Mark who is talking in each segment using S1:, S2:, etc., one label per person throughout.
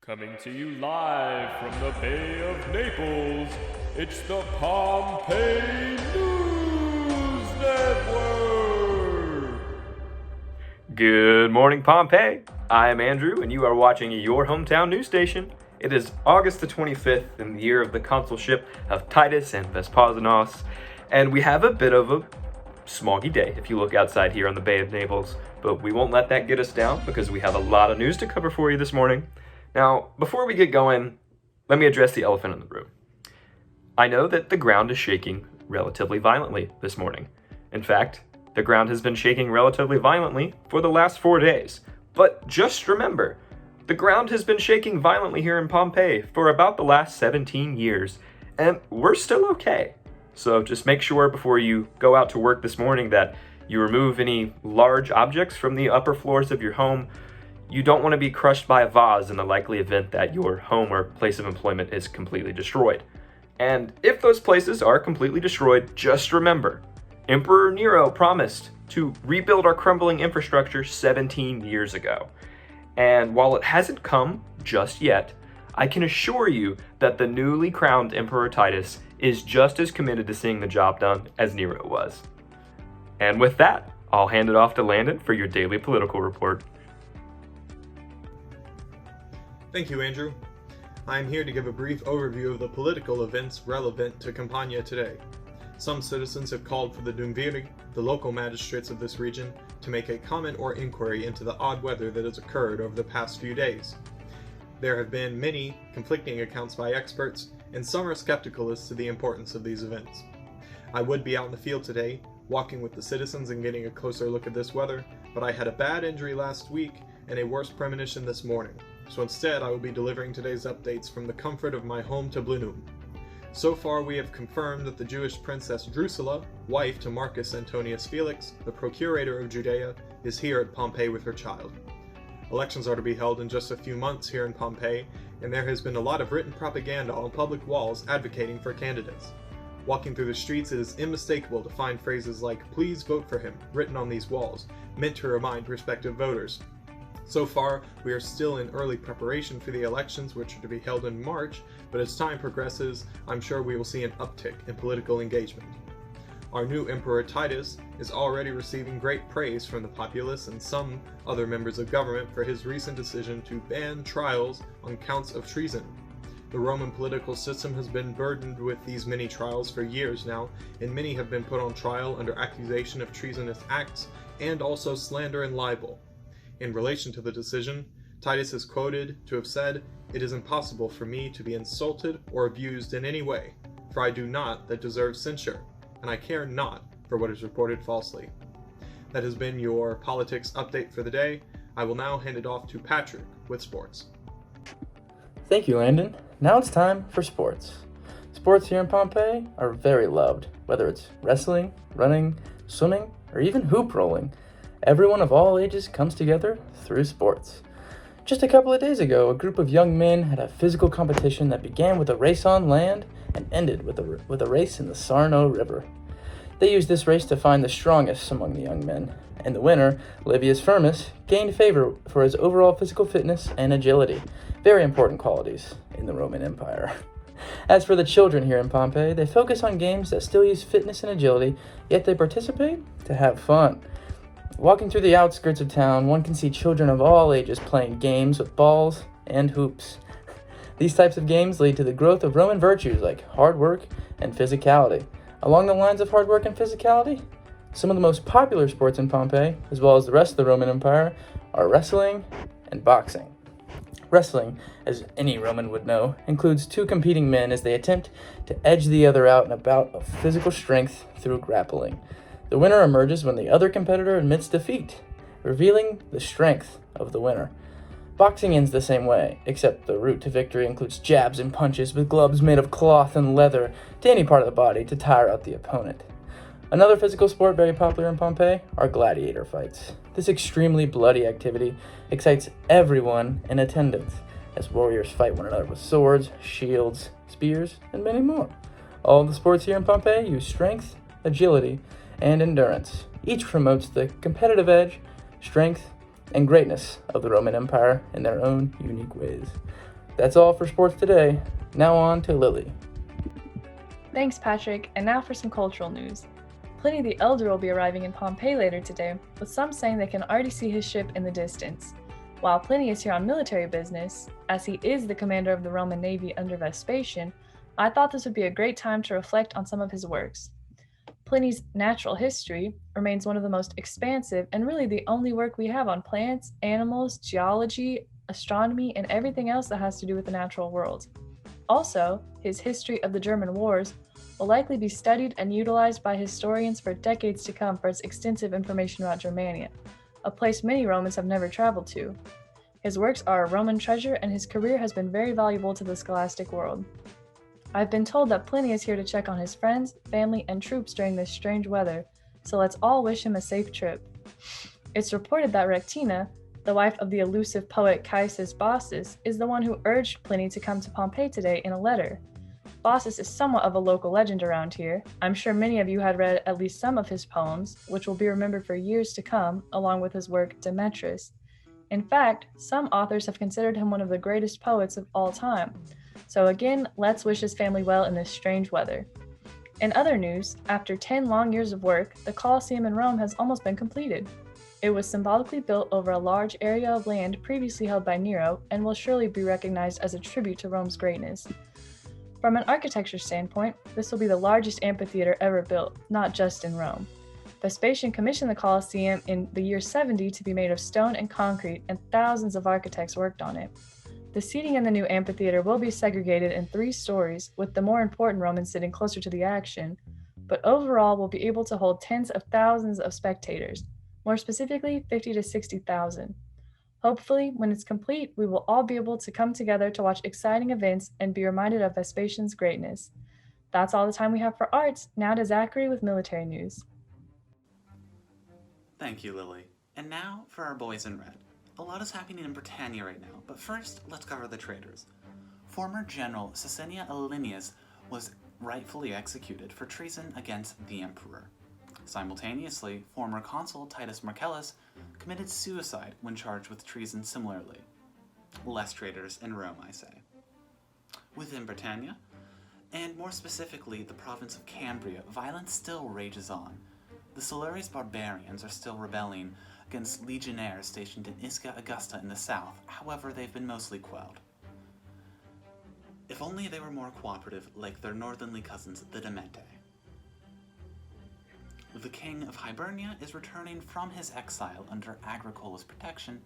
S1: Coming to you live from the Bay of Naples, it's the Pompeii News Network!
S2: Good morning, Pompeii. I am Andrew, and you are watching your hometown news station. It is August the 25th in the year of the consulship of Titus and Vespasianos, and we have a bit of a smoggy day if you look outside here on the Bay of Naples, but we won't let that get us down because we have a lot of news to cover for you this morning. Now, before we get going, let me address the elephant in the room. I know that the ground is shaking relatively violently this morning. In fact, the ground has been shaking relatively violently for the last 4 days. But just remember, the ground has been shaking violently here in Pompeii for about the last 17 years, and we're still okay. So just make sure before you go out to work this morning that you remove any large objects from the upper floors of your home. You don't want to be crushed by a vase in the likely event that your home or place of employment is completely destroyed. And if those places are completely destroyed, just remember, Emperor Nero promised to rebuild our crumbling infrastructure 17 years ago. And while it hasn't come just yet, I can assure you that the newly crowned Emperor Titus is just as committed to seeing the job done as Nero was. And with that, I'll hand it off to Landon for your daily political report.
S3: Thank you, Andrew. I am here to give a brief overview of the political events relevant to Campania today. Some citizens have called for the Dumviri, the local magistrates of this region, to make a comment or inquiry into the odd weather that has occurred over the past few days. There have been many conflicting accounts by experts, and some are skeptical as to the importance of these events. I would be out in the field today, walking with the citizens and getting a closer look at this weather, but I had a bad injury last week and a worse premonition this morning. So instead, I will be delivering today's updates from the comfort of my home Tablinum. So far, we have confirmed that the Jewish princess Drusilla, wife to Marcus Antonius Felix, the procurator of Judea, is here at Pompeii with her child. Elections are to be held in just a few months here in Pompeii, and there has been a lot of written propaganda on public walls advocating for candidates. Walking through the streets, it is unmistakable to find phrases like "Please vote for him" written on these walls, meant to remind prospective voters. So far, we are still in early preparation for the elections, which are to be held in March, but as time progresses, I'm sure we will see an uptick in political engagement. Our new Emperor Titus is already receiving great praise from the populace and some other members of government for his recent decision to ban trials on counts of treason. The Roman political system has been burdened with these many trials for years now, and many have been put on trial under accusation of treasonous acts and also slander and libel. In relation to the decision, Titus is quoted to have said, "It is impossible for me to be insulted or abused in any way, for I do not that deserves censure, and I care not for what is reported falsely." That has been your politics update for the day. I will now hand it off to Patrick with sports.
S4: Thank you, Landon. Now it's time for sports. Sports here in Pompeii are very loved, whether it's wrestling, running, swimming, or even hoop rolling. Everyone of all ages comes together through sports. Just a couple of days ago, a group of young men had a physical competition that began with a race on land and ended with a race in the Sarno River. They used this race to find the strongest among the young men, and the winner, Livius Firmus, gained favor for his overall physical fitness and agility, very important qualities in the Roman Empire. As for the children here in Pompeii, they focus on games that still use fitness and agility, yet they participate to have fun. Walking through the outskirts of town, one can see children of all ages playing games with balls and hoops. These types of games lead to the growth of Roman virtues like hard work and physicality. Along the lines of hard work and physicality, some of the most popular sports in Pompeii, as well as the rest of the Roman Empire, are wrestling and boxing. Wrestling, as any Roman would know, includes two competing men as they attempt to edge the other out in a bout of physical strength through grappling. The winner emerges when the other competitor admits defeat, revealing the strength of the winner. Boxing ends the same way, except the route to victory includes jabs and punches with gloves made of cloth and leather to any part of the body to tire out the opponent. Another physical sport very popular in Pompeii are gladiator fights. This extremely bloody activity excites everyone in attendance, as warriors fight one another with swords, shields, spears, and many more. All of the sports here in Pompeii use strength, agility, and endurance. Each promotes the competitive edge, strength, and greatness of the Roman Empire in their own unique ways. That's all for sports today. Now on to Lily.
S5: Thanks, Patrick, and now for some cultural news. Pliny the Elder will be arriving in Pompeii later today, with some saying they can already see his ship in the distance. While Pliny is here on military business, as he is the commander of the Roman navy under Vespasian, I thought this would be a great time to reflect on some of his works. Pliny's Natural History remains one of the most expansive and really the only work we have on plants, animals, geology, astronomy, and everything else that has to do with the natural world. Also, his History of the German Wars will likely be studied and utilized by historians for decades to come for its extensive information about Germania, a place many Romans have never traveled to. His works are a Roman treasure, and his career has been very valuable to the scholastic world. I've been told that Pliny is here to check on his friends, family, and troops during this strange weather, so let's all wish him a safe trip. It's reported that Rectina, the wife of the elusive poet Caesius Bassus, is the one who urged Pliny to come to Pompeii today in a letter. Bassus is somewhat of a local legend around here. I'm sure many of you had read at least some of his poems, which will be remembered for years to come, along with his work Demetrius. In fact, some authors have considered him one of the greatest poets of all time. So again, let's wish his family well in this strange weather. In other news, after 10 long years of work, the Colosseum in Rome has almost been completed. It was symbolically built over a large area of land previously held by Nero and will surely be recognized as a tribute to Rome's greatness. From an architecture standpoint, this will be the largest amphitheater ever built, not just in Rome. Vespasian commissioned the Colosseum in the year 70 to be made of stone and concrete, and thousands of architects worked on it. The seating in the new amphitheater will be segregated in 3 stories, with the more important Romans sitting closer to the action, but overall will be able to hold tens of thousands of spectators, more specifically 50 to 60,000. Hopefully, when it's complete, we will all be able to come together to watch exciting events and be reminded of Vespasian's greatness. That's all the time we have for arts. Now to Zachary with military news.
S6: Thank you, Lily. And now for our boys in red. A lot is happening in Britannia right now, but first, let's cover the traitors. Former General Sicilia Aulinius was rightfully executed for treason against the emperor. Simultaneously, former consul Titus Marcellus committed suicide when charged with treason similarly. Less traitors in Rome, I say. Within Britannia, and more specifically the province of Cambria, violence still rages on. The Silures barbarians are still rebelling against legionnaires stationed in Isca Augusta in the south, however they've been mostly quelled. If only they were more cooperative like their northernly cousins, the Demente. The king of Hibernia is returning from his exile under Agricola's protection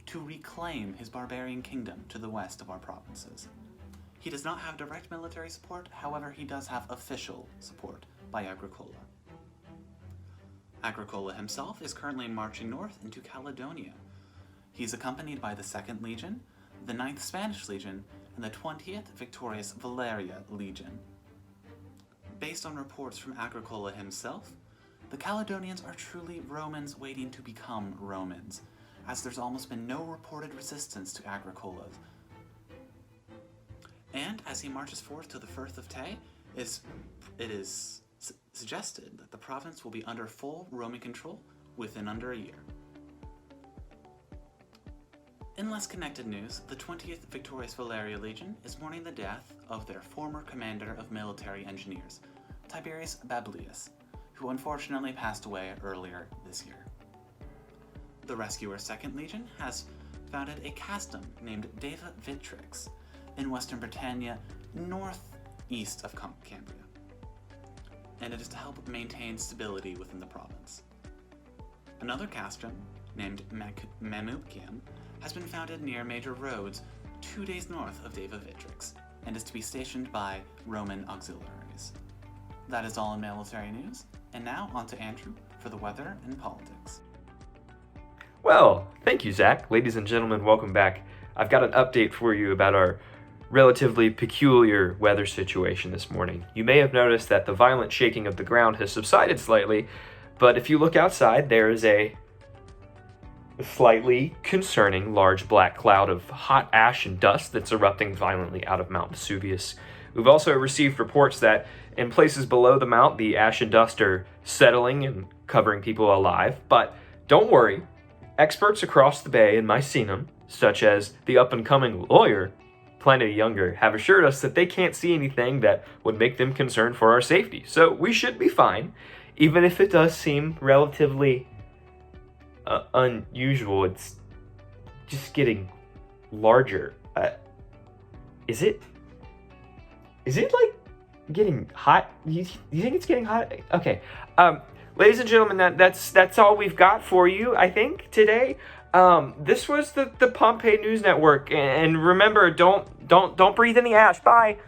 S6: to reclaim his barbarian kingdom to the west of our provinces. He does not have direct military support, however he does have official support by Agricola. Agricola himself is currently marching north into Caledonia. He's accompanied by the 2nd Legion, the 9th Spanish Legion, and the 20th Victorious Valeria Legion. Based on reports from Agricola himself, the Caledonians are truly Romans waiting to become Romans, as there's almost been no reported resistance to Agricola. And as he marches forth to the Firth of Tay, it is suggested that the province will be under full Roman control within under a year. In less connected news, the 20th Victorious Valeria Legion is mourning the death of their former commander of military engineers, Tiberius Bablius, who unfortunately passed away earlier this year. The Rescuer 2nd Legion has founded a castum named Deva Vitrix in western Britannia, northeast of Cambria, and it is to help maintain stability within the province. Another castrum, named Mamukkian, has been founded near major roads 2 days north of Deva Vitrix, and is to be stationed by Roman auxiliaries. That is all in military news, and now on to Andrew for the weather and politics.
S2: Well, thank you, Zach. Ladies and gentlemen, welcome back. I've got an update for you about our relatively peculiar weather situation this morning. You may have noticed that the violent shaking of the ground has subsided slightly, but if you look outside, there is a slightly concerning large black cloud of hot ash and dust that's erupting violently out of Mount Vesuvius. We've also received reports that in places below the mount, the ash and dust are settling and covering people alive, but don't worry. Experts across the bay in Misenum, such as the up-and-coming lawyer Planet Younger have assured us that they can't see anything that would make them concerned for our safety. So we should be fine, even if it does seem relatively unusual. It's just getting larger. Is it like getting hot? You think it's getting hot? Okay. Ladies and gentlemen, that's all we've got for you, I think, today. This was the Pompeii News Network, and remember, don't breathe in the ash. Bye.